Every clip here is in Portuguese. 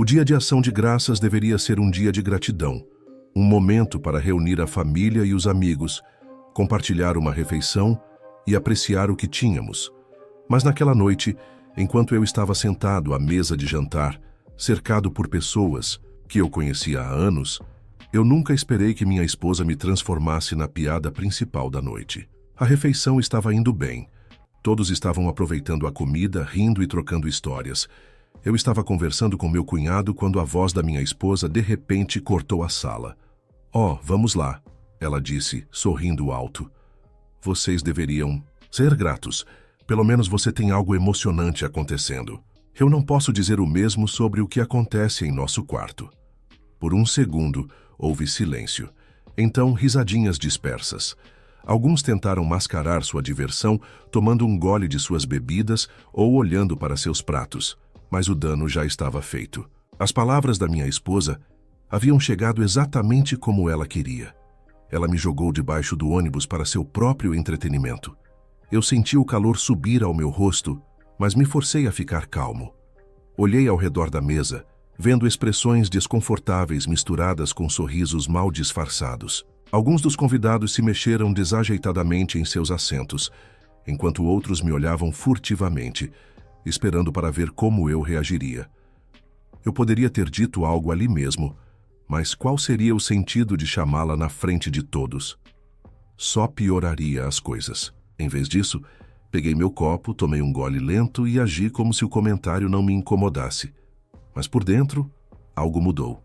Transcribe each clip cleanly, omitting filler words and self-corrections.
dia de ação de graças deveria ser um dia de gratidão, um momento para reunir a família e os amigos, compartilhar uma refeição e apreciar o que tínhamos. Mas naquela noite, enquanto eu estava sentado à mesa de jantar, cercado por pessoas que eu conhecia há anos, eu nunca esperei que minha esposa me transformasse na piada principal da noite. A refeição estava indo bem. Todos estavam aproveitando a comida, rindo e trocando histórias. Eu estava conversando com meu cunhado quando a voz da minha esposa de repente cortou a sala. "Oh, vamos lá", ela disse, sorrindo alto. "Vocês deveriam ser gratos. Pelo menos você tem algo emocionante acontecendo." Eu não posso dizer o mesmo sobre o que acontece em nosso quarto. Por um segundo, houve silêncio. Então, risadinhas dispersas. Alguns tentaram mascarar sua diversão, tomando um gole de suas bebidas ou olhando para seus pratos, mas o dano já estava feito. As palavras da minha esposa haviam chegado exatamente como ela queria. Ela me jogou debaixo do ônibus para seu próprio entretenimento. Eu senti o calor subir ao meu rosto, mas me forcei a ficar calmo. Olhei ao redor da mesa, vendo expressões desconfortáveis misturadas com sorrisos mal disfarçados. Alguns dos convidados se mexeram desajeitadamente em seus assentos, enquanto outros me olhavam furtivamente, esperando para ver como eu reagiria. Eu poderia ter dito algo ali mesmo, mas qual seria o sentido de chamá-la na frente de todos? Só pioraria as coisas. Em vez disso, peguei meu copo, tomei um gole lento e agi como se o comentário não me incomodasse. Mas por dentro, algo mudou.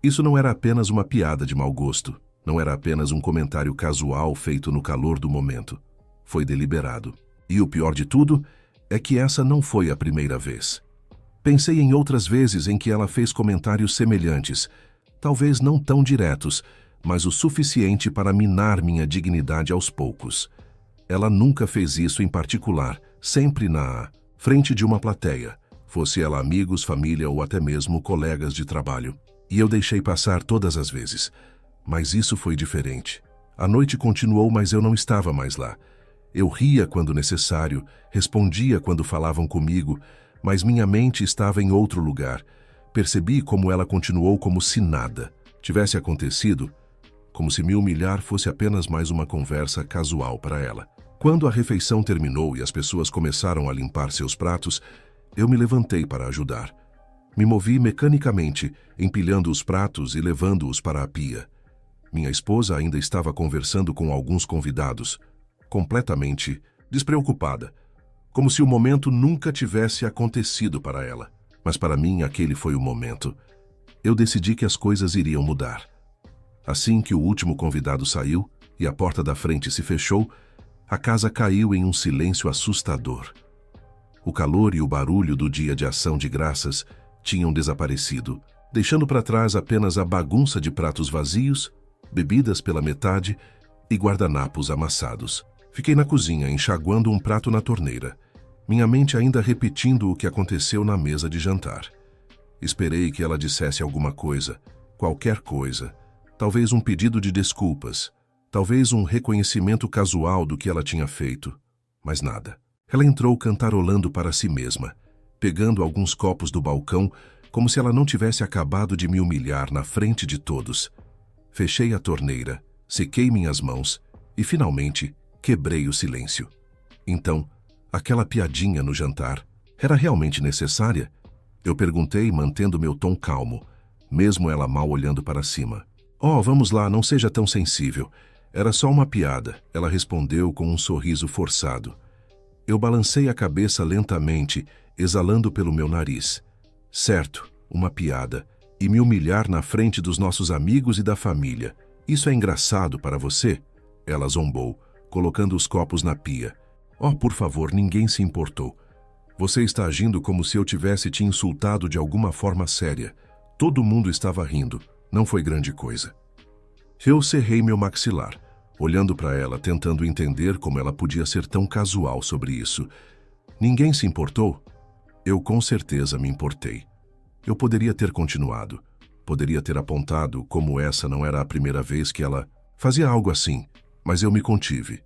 Isso não era apenas uma piada de mau gosto. Não era apenas um comentário casual feito no calor do momento. Foi deliberado. E o pior de tudo é que essa não foi a primeira vez. Pensei em outras vezes em que ela fez comentários semelhantes, talvez não tão diretos, mas o suficiente para minar minha dignidade aos poucos. Ela nunca fez isso em particular, sempre na frente de uma plateia, fosse ela amigos, família ou até mesmo colegas de trabalho. E eu deixei passar todas as vezes. Mas isso foi diferente. A noite continuou, mas eu não estava mais lá. Eu ria quando necessário, respondia quando falavam comigo, mas minha mente estava em outro lugar. Percebi como ela continuou como se nada tivesse acontecido, como se me humilhar fosse apenas mais uma conversa casual para ela. Quando a refeição terminou e as pessoas começaram a limpar seus pratos, eu me levantei para ajudar. Me movi mecanicamente, empilhando os pratos e levando-os para a pia. Minha esposa ainda estava conversando com alguns convidados, completamente despreocupada, como se o momento nunca tivesse acontecido para ela. Mas para mim aquele foi o momento. Eu decidi que as coisas iriam mudar. Assim que o último convidado saiu e a porta da frente se fechou, a casa caiu em um silêncio assustador. O calor e o barulho do dia de ação de graças tinham desaparecido, deixando para trás apenas a bagunça de pratos vazios, bebidas pela metade e guardanapos amassados. Fiquei na cozinha, enxaguando um prato na torneira, minha mente ainda repetindo o que aconteceu na mesa de jantar. Esperei que ela dissesse alguma coisa, qualquer coisa, talvez um pedido de desculpas, talvez um reconhecimento casual do que ela tinha feito, mas nada. Ela entrou cantarolando para si mesma, pegando alguns copos do balcão, como se ela não tivesse acabado de me humilhar na frente de todos. Fechei a torneira, sequei minhas mãos e, finalmente, quebrei o silêncio. Então, aquela piadinha no jantar era realmente necessária? Eu perguntei, mantendo meu tom calmo, mesmo ela mal olhando para cima. "Oh, vamos lá, não seja tão sensível. Era só uma piada", ela respondeu com um sorriso forçado. Eu balancei a cabeça lentamente, exalando pelo meu nariz. Certo, uma piada. E me humilhar na frente dos nossos amigos e da família. Isso é engraçado para você? Ela zombou, colocando os copos na pia. "Oh, por favor, ninguém se importou. Você está agindo como se eu tivesse te insultado de alguma forma séria. Todo mundo estava rindo. Não foi grande coisa." Eu cerrei meu maxilar, olhando para ela, tentando entender como ela podia ser tão casual sobre isso. Ninguém se importou? Eu com certeza me importei. Eu poderia ter continuado. Poderia ter apontado como essa não era a primeira vez que ela fazia algo assim, mas eu me contive.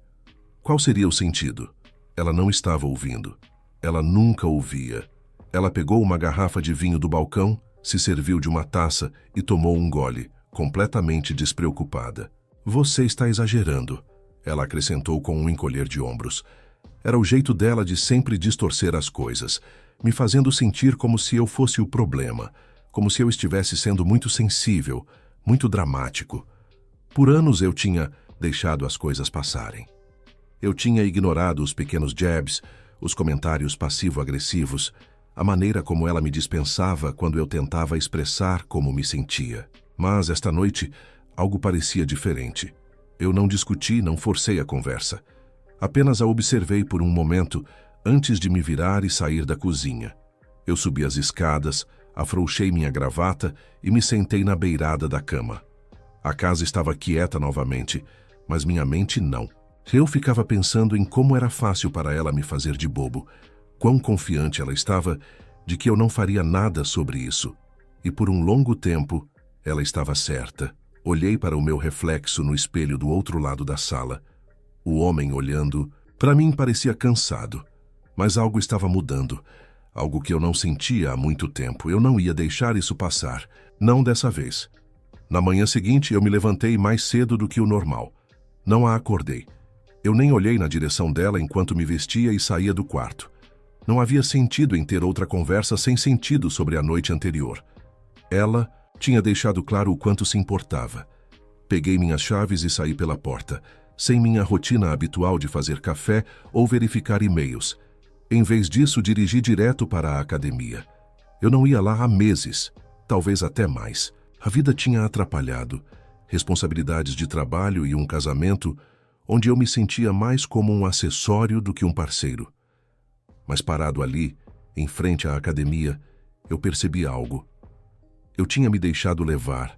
Qual seria o sentido? Ela não estava ouvindo. Ela nunca ouvia. Ela pegou uma garrafa de vinho do balcão, Se serviu de uma taça e tomou um gole, completamente despreocupada. Você está exagerando, ela acrescentou com um encolher de ombros. Era o jeito dela de sempre distorcer as coisas, me fazendo sentir como se eu fosse o problema, como se eu estivesse sendo muito sensível, muito dramático. Por anos eu tinha deixado as coisas passarem. Eu tinha ignorado os pequenos jabs, os comentários passivo-agressivos, a maneira como ela me dispensava quando eu tentava expressar como me sentia. Mas esta noite, algo parecia diferente. Eu não discuti, não forcei a conversa. Apenas a observei por um momento antes de me virar e sair da cozinha. Eu subi as escadas, afrouxei minha gravata e me sentei na beirada da cama. A casa estava quieta novamente, mas minha mente não. Eu ficava pensando em como era fácil para ela me fazer de bobo, quão confiante ela estava de que eu não faria nada sobre isso. E por um longo tempo, ela estava certa. Olhei para o meu reflexo no espelho do outro lado da sala. O homem olhando, para mim parecia cansado, mas algo estava mudando, algo que eu não sentia há muito tempo. Eu não ia deixar isso passar, não dessa vez. Na manhã seguinte, eu me levantei mais cedo do que o normal. Não a acordei. Eu nem olhei na direção dela enquanto me vestia e saía do quarto. Não havia sentido em ter outra conversa sem sentido sobre a noite anterior. Ela tinha deixado claro o quanto se importava. Peguei minhas chaves e saí pela porta, sem minha rotina habitual de fazer café ou verificar e-mails. Em vez disso, dirigi direto para a academia. Eu não ia lá há meses, talvez até mais. A vida tinha atrapalhado, responsabilidades de trabalho e um casamento onde eu me sentia mais como um acessório do que um parceiro. Mas parado ali, em frente à academia, eu percebi algo. Eu tinha me deixado levar,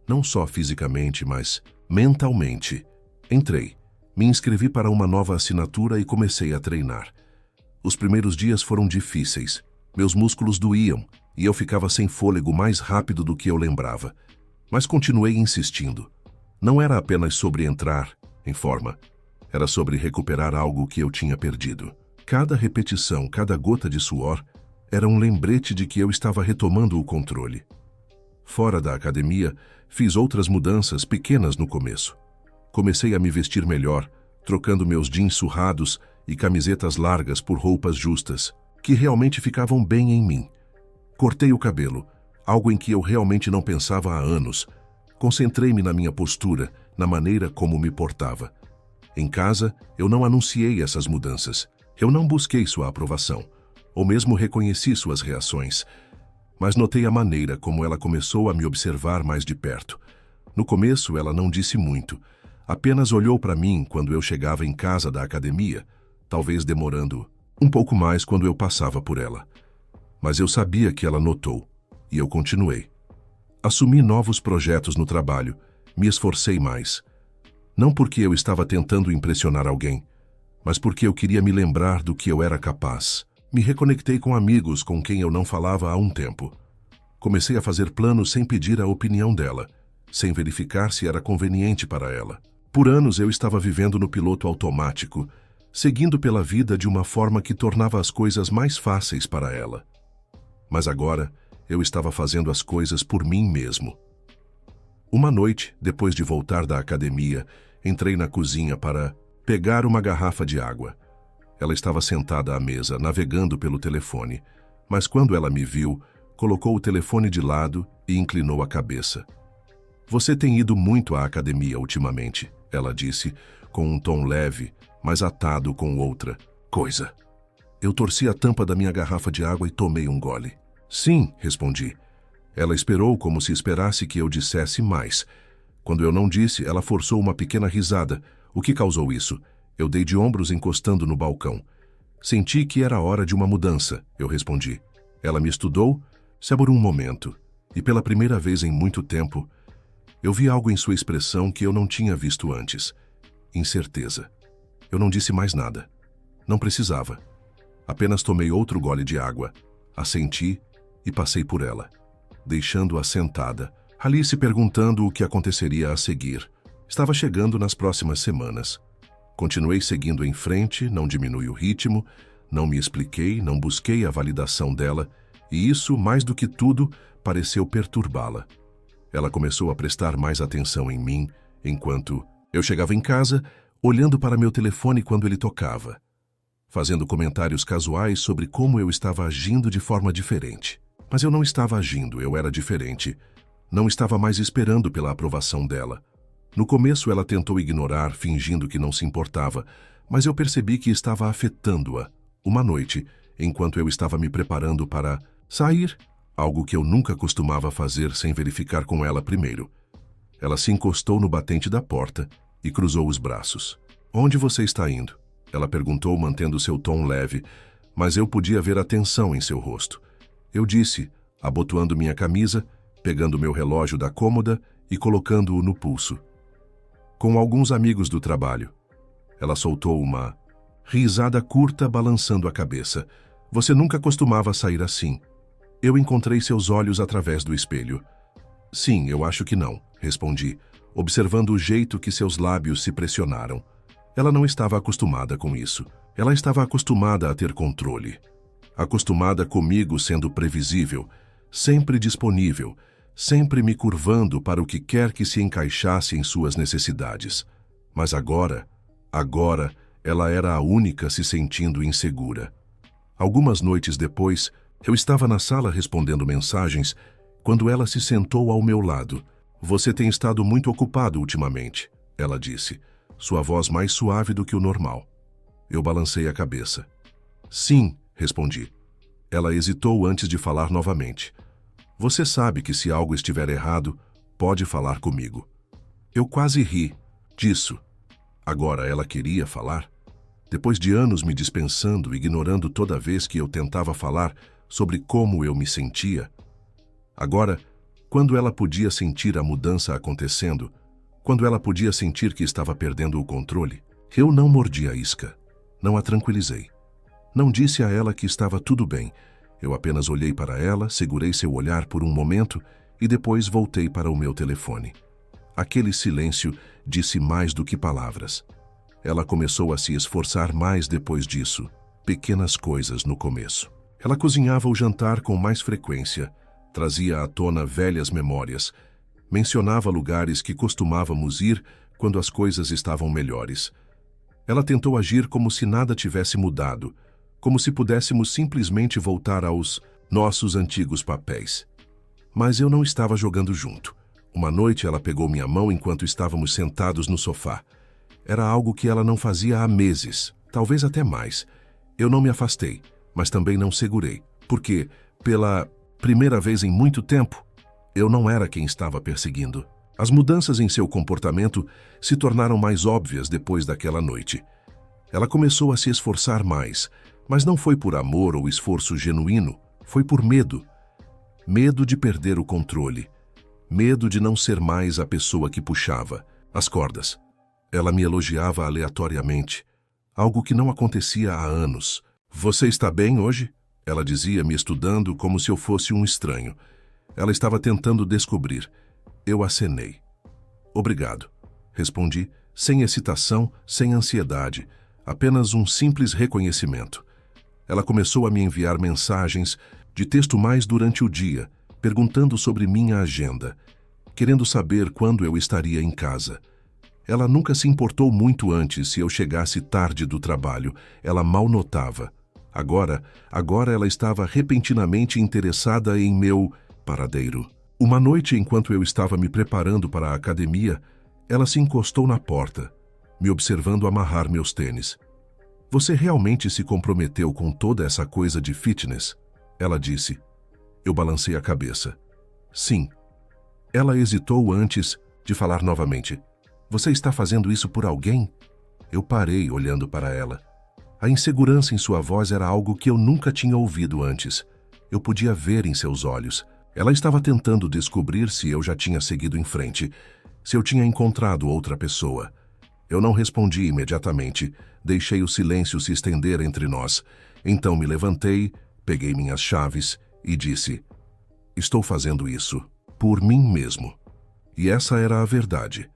não só fisicamente, mas mentalmente. Entrei, me inscrevi para uma nova assinatura e comecei a treinar. Os primeiros dias foram difíceis. Meus músculos doíam e eu ficava sem fôlego mais rápido do que eu lembrava. Mas continuei insistindo. Não era apenas sobre entrar em forma. Era sobre recuperar algo que eu tinha perdido. Cada repetição, cada gota de suor, era um lembrete de que eu estava retomando o controle. Fora da academia, fiz outras mudanças pequenas no começo. Comecei a me vestir melhor, trocando meus jeans surrados e camisetas largas por roupas justas, que realmente ficavam bem em mim. Cortei o cabelo, algo em que eu realmente não pensava há anos. Concentrei-me na minha postura, na maneira como me portava. Em casa, eu não anunciei essas mudanças. Eu não busquei sua aprovação, ou mesmo reconheci suas reações. Mas notei a maneira como ela começou a me observar mais de perto. No começo, ela não disse muito. Apenas olhou para mim quando eu chegava em casa da academia, talvez demorando um pouco mais quando eu passava por ela. Mas eu sabia que ela notou, e eu continuei. Assumi novos projetos no trabalho, me esforcei mais. Não porque eu estava tentando impressionar alguém, mas porque eu queria me lembrar do que eu era capaz. Me reconectei com amigos com quem eu não falava há um tempo. Comecei a fazer planos sem pedir a opinião dela, sem verificar se era conveniente para ela. Por anos eu estava vivendo no piloto automático, seguindo pela vida de uma forma que tornava as coisas mais fáceis para ela. Mas agora eu estava fazendo as coisas por mim mesmo. Uma noite, depois de voltar da academia, entrei na cozinha para pegar uma garrafa de água. Ela estava sentada à mesa, navegando pelo telefone, mas quando ela me viu, colocou o telefone de lado e inclinou a cabeça. "Você tem ido muito à academia ultimamente", ela disse, com um tom leve, mas atado com outra coisa. Eu torci a tampa da minha garrafa de água e tomei um gole. "Sim", respondi. Ela esperou como se esperasse que eu dissesse mais. Quando eu não disse, ela forçou uma pequena risada. O que causou isso? Eu dei de ombros encostando no balcão. "Senti que era hora de uma mudança", eu respondi. Ela me estudou, só por um momento, e pela primeira vez em muito tempo, eu vi algo em sua expressão que eu não tinha visto antes. Incerteza. Eu não disse mais nada. Não precisava. Apenas tomei outro gole de água, assenti e passei por ela, deixando-a sentada, ali se perguntando o que aconteceria a seguir. Estava chegando nas próximas semanas. Continuei seguindo em frente, não diminui o ritmo, não me expliquei, não busquei a validação dela E isso, mais do que tudo, pareceu perturbá-la. Ela começou a prestar mais atenção em mim, enquanto eu chegava em casa, olhando para meu telefone quando ele tocava, fazendo comentários casuais sobre como eu estava agindo de forma diferente. Mas eu não estava agindo, eu era diferente. Não estava mais esperando pela aprovação dela. No começo ela tentou ignorar, fingindo que não se importava, mas eu percebi que estava afetando-a. Uma noite, enquanto eu estava me preparando para sair, algo que eu nunca costumava fazer sem verificar com ela primeiro, ela se encostou no batente da porta e cruzou os braços. "Onde você está indo?" Ela perguntou, mantendo seu tom leve, mas eu podia ver a tensão em seu rosto. Eu disse, abotoando minha camisa, pegando meu relógio da cômoda e colocando-o no pulso. "Com alguns amigos do trabalho." Ela soltou uma risada curta, balançando a cabeça. "Você nunca costumava sair assim." Eu encontrei seus olhos através do espelho. "Sim, eu acho que não," respondi, observando o jeito que seus lábios se pressionaram. Ela não estava acostumada com isso. Ela estava acostumada a ter controle. Acostumada comigo sendo previsível, sempre disponível, sempre me curvando para o que quer que se encaixasse em suas necessidades. Mas agora, ela era a única se sentindo insegura. Algumas noites depois, eu estava na sala respondendo mensagens quando ela se sentou ao meu lado. "Você tem estado muito ocupado ultimamente," ela disse, sua voz mais suave do que o normal. Eu balancei a cabeça. "Sim," respondi. Ela hesitou antes de falar novamente. "Você sabe que se algo estiver errado, pode falar comigo." Eu quase ri disso. Agora ela queria falar? Depois de anos me dispensando, ignorando toda vez que eu tentava falar sobre como eu me sentia. Agora, quando ela podia sentir a mudança acontecendo, quando ela podia sentir que estava perdendo o controle, eu não mordi a isca, não a tranquilizei. Não disse a ela que estava tudo bem. Eu apenas olhei para ela, segurei seu olhar por um momento e depois voltei para o meu telefone. Aquele silêncio disse mais do que palavras. Ela começou a se esforçar mais depois disso. Pequenas coisas no começo. Ela cozinhava o jantar com mais frequência, trazia à tona velhas memórias, mencionava lugares que costumávamos ir quando as coisas estavam melhores. Ela tentou agir como se nada tivesse mudado, como se pudéssemos simplesmente voltar aos nossos antigos papéis. Mas eu não estava jogando junto. Uma noite ela pegou minha mão enquanto estávamos sentados no sofá. Era algo que ela não fazia há meses, talvez até mais. Eu não me afastei, mas também não segurei, porque, pela primeira vez em muito tempo, eu não era quem estava perseguindo. As mudanças em seu comportamento se tornaram mais óbvias depois daquela noite. Ela começou a se esforçar mais, mas não foi por amor ou esforço genuíno, foi por medo. Medo de perder o controle. Medo de não ser mais a pessoa que puxava as cordas. Ela me elogiava aleatoriamente, algo que não acontecia há anos. "Você está bem hoje?" Ela dizia, me estudando como se eu fosse um estranho. Ela estava tentando descobrir. Eu acenei. "Obrigado," respondi, sem excitação, sem ansiedade, apenas um simples reconhecimento. Ela começou a me enviar mensagens de texto mais durante o dia, perguntando sobre minha agenda, querendo saber quando eu estaria em casa. Ela nunca se importou muito antes se eu chegasse tarde do trabalho, ela mal notava. Agora ela estava repentinamente interessada em meu paradeiro. Uma noite, enquanto eu estava me preparando para a academia, ela se encostou na porta, me observando amarrar meus tênis. "Você realmente se comprometeu com toda essa coisa de fitness?" Ela disse. Eu balancei a cabeça. "Sim." Ela hesitou antes de falar novamente. "Você está fazendo isso por alguém?" Eu parei, olhando para ela. A insegurança em sua voz era algo que eu nunca tinha ouvido antes. Eu podia ver em seus olhos. Ela estava tentando descobrir se eu já tinha seguido em frente, se eu tinha encontrado outra pessoa. Eu não respondi imediatamente, deixei o silêncio se estender entre nós. Então me levantei, peguei minhas chaves e disse: "Estou fazendo isso por mim mesmo." E essa era a verdade.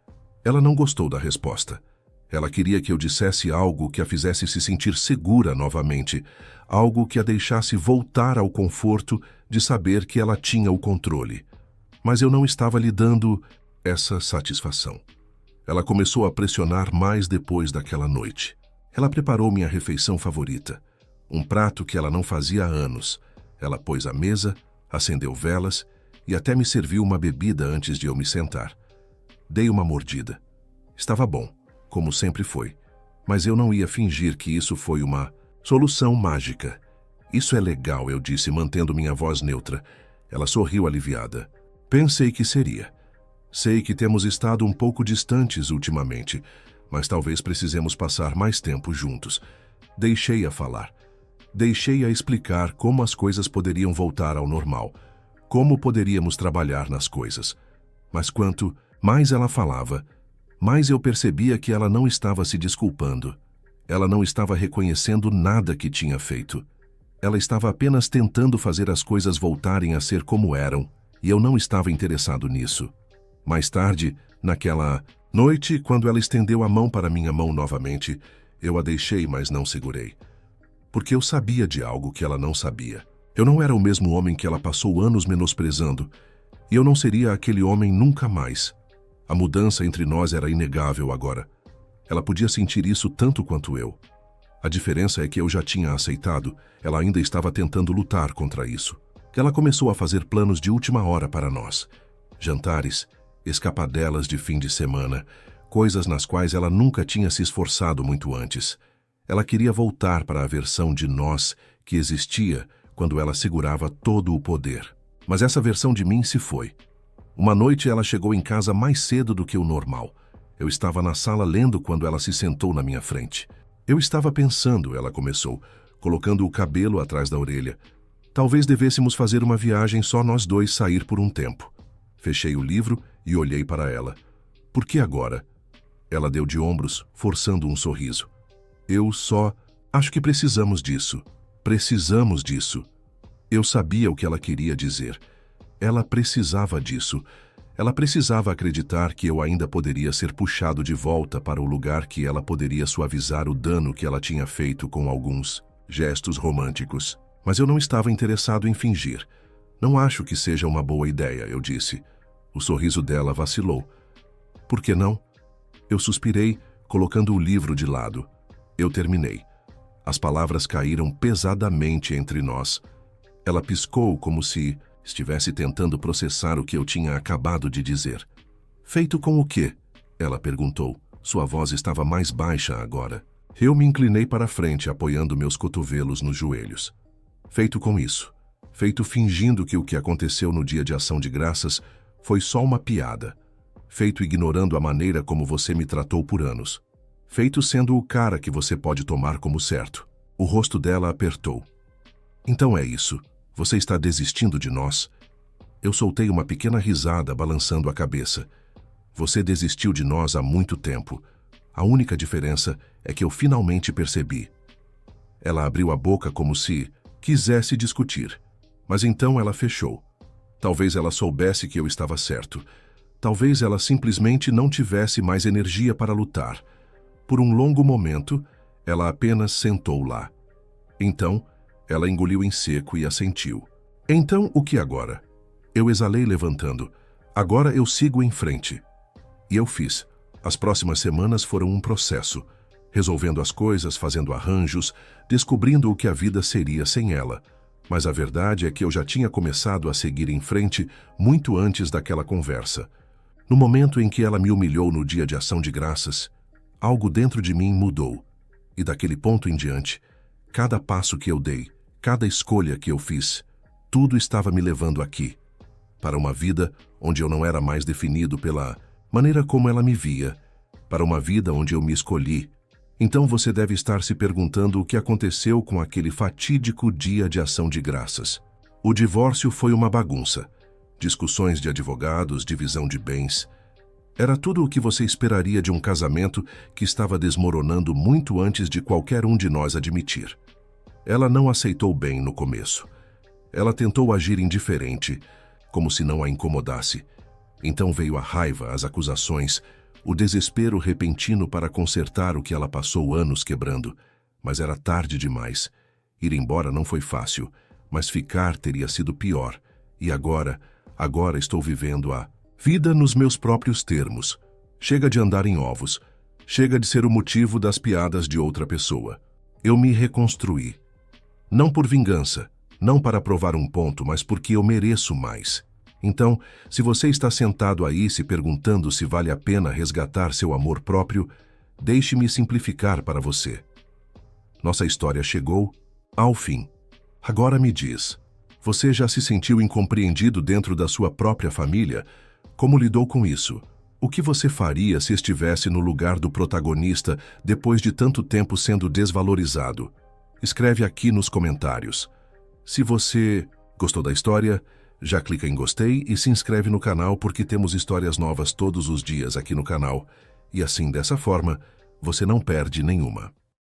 Ela não gostou da resposta. Ela queria que eu dissesse algo que a fizesse se sentir segura novamente, algo que a deixasse voltar ao conforto de saber que ela tinha o controle. Mas eu não estava lhe dando essa satisfação. Ela começou a pressionar mais depois daquela noite. Ela preparou minha refeição favorita, um prato que ela não fazia há anos. Ela pôs à mesa, acendeu velas e até me serviu uma bebida antes de eu me sentar. Dei uma mordida. Estava bom, como sempre foi, mas eu não ia fingir que isso foi uma solução mágica. Isso é legal, eu disse, mantendo minha voz neutra. Ela sorriu aliviada. Pensei que seria. Sei que temos estado um pouco distantes ultimamente, mas talvez precisemos passar mais tempo juntos. Deixei-a falar. Deixei-a explicar como as coisas poderiam voltar ao normal, como poderíamos trabalhar nas coisas. Mas quanto mais ela falava, mais eu percebia que ela não estava se desculpando. Ela não estava reconhecendo nada que tinha feito. Ela estava apenas tentando fazer as coisas voltarem a ser como eram, e eu não estava interessado nisso. Mais tarde, naquela noite, quando ela estendeu a mão para minha mão novamente, eu a deixei, mas não segurei. Porque eu sabia de algo que ela não sabia. Eu não era o mesmo homem que ela passou anos menosprezando, e eu não seria aquele homem nunca mais. A mudança entre nós era inegável agora. Ela podia sentir isso tanto quanto eu. A diferença é que eu já tinha aceitado, ela ainda estava tentando lutar contra isso. Ela começou a fazer planos de última hora para nós. Jantares, escapadelas de fim de semana, coisas nas quais ela nunca tinha se esforçado muito antes. Ela queria voltar para a versão de nós que existia quando ela segurava todo o poder. Mas essa versão de mim se foi. Uma noite ela chegou em casa mais cedo do que o normal. Eu estava na sala lendo quando ela se sentou na minha frente. Eu estava pensando, ela começou, colocando o cabelo atrás da orelha. Talvez devêssemos fazer uma viagem só nós dois, sair por um tempo. Fechei o livro e olhei para ela. Por que agora? Ela deu de ombros, forçando um sorriso. Eu só acho que precisamos disso. Precisamos disso. Eu sabia o que ela queria dizer. Ela precisava disso. Ela precisava acreditar que eu ainda poderia ser puxado de volta para o lugar que ela poderia suavizar o dano que ela tinha feito com alguns gestos românticos. Mas eu não estava interessado em fingir. Não acho que seja uma boa ideia, eu disse. O sorriso dela vacilou. Por que não? Eu suspirei, colocando o livro de lado. Eu terminei. As palavras caíram pesadamente entre nós. Ela piscou como se estivesse tentando processar o que eu tinha acabado de dizer. Feito com o quê? Ela perguntou. Sua voz estava mais baixa agora. Eu me inclinei para a frente, apoiando meus cotovelos nos joelhos. Feito com isso. Feito fingindo que o que aconteceu no dia de ação de graças foi só uma piada. Feito ignorando a maneira como você me tratou por anos. Feito sendo o cara que você pode tomar como certo. O rosto dela apertou. Então é isso. Você está desistindo de nós? Eu soltei uma pequena risada, balançando a cabeça. Você desistiu de nós há muito tempo. A única diferença é que eu finalmente percebi. Ela abriu a boca como se quisesse discutir. Mas então ela fechou. Talvez ela soubesse que eu estava certo. Talvez ela simplesmente não tivesse mais energia para lutar. Por um longo momento, ela apenas sentou lá. Então, ela engoliu em seco e assentiu. Então, o que agora? Eu exalei levantando. Agora eu sigo em frente. E eu fiz. As próximas semanas foram um processo. Resolvendo as coisas, fazendo arranjos, descobrindo o que a vida seria sem ela. Mas a verdade é que eu já tinha começado a seguir em frente muito antes daquela conversa. No momento em que ela me humilhou no dia de ação de graças, algo dentro de mim mudou. E daquele ponto em diante, cada passo que eu dei, cada escolha que eu fiz, tudo estava me levando aqui, para uma vida onde eu não era mais definido pela maneira como ela me via, para uma vida onde eu me escolhi. Então você deve estar se perguntando o que aconteceu com aquele fatídico dia de ação de graças. O divórcio foi uma bagunça. Discussões de advogados, divisão de bens. Era tudo o que você esperaria de um casamento que estava desmoronando muito antes de qualquer um de nós admitir. Ela não aceitou bem no começo. Ela tentou agir indiferente, como se não a incomodasse. Então veio a raiva, as acusações, o desespero repentino para consertar o que ela passou anos quebrando. Mas era tarde demais. Ir embora não foi fácil, mas ficar teria sido pior. E agora estou vivendo a vida nos meus próprios termos. Chega de andar em ovos. Chega de ser o motivo das piadas de outra pessoa. Eu me reconstruí. Não por vingança, não para provar um ponto, mas porque eu mereço mais. Então, se você está sentado aí se perguntando se vale a pena resgatar seu amor próprio, deixe-me simplificar para você. Nossa história chegou ao fim. Agora me diz, você já se sentiu incompreendido dentro da sua própria família? Como lidou com isso? O que você faria se estivesse no lugar do protagonista depois de tanto tempo sendo desvalorizado? Escreve aqui nos comentários. Se você gostou da história, já clica em gostei e se inscreve no canal porque temos histórias novas todos os dias aqui no canal. E assim, dessa forma, você não perde nenhuma.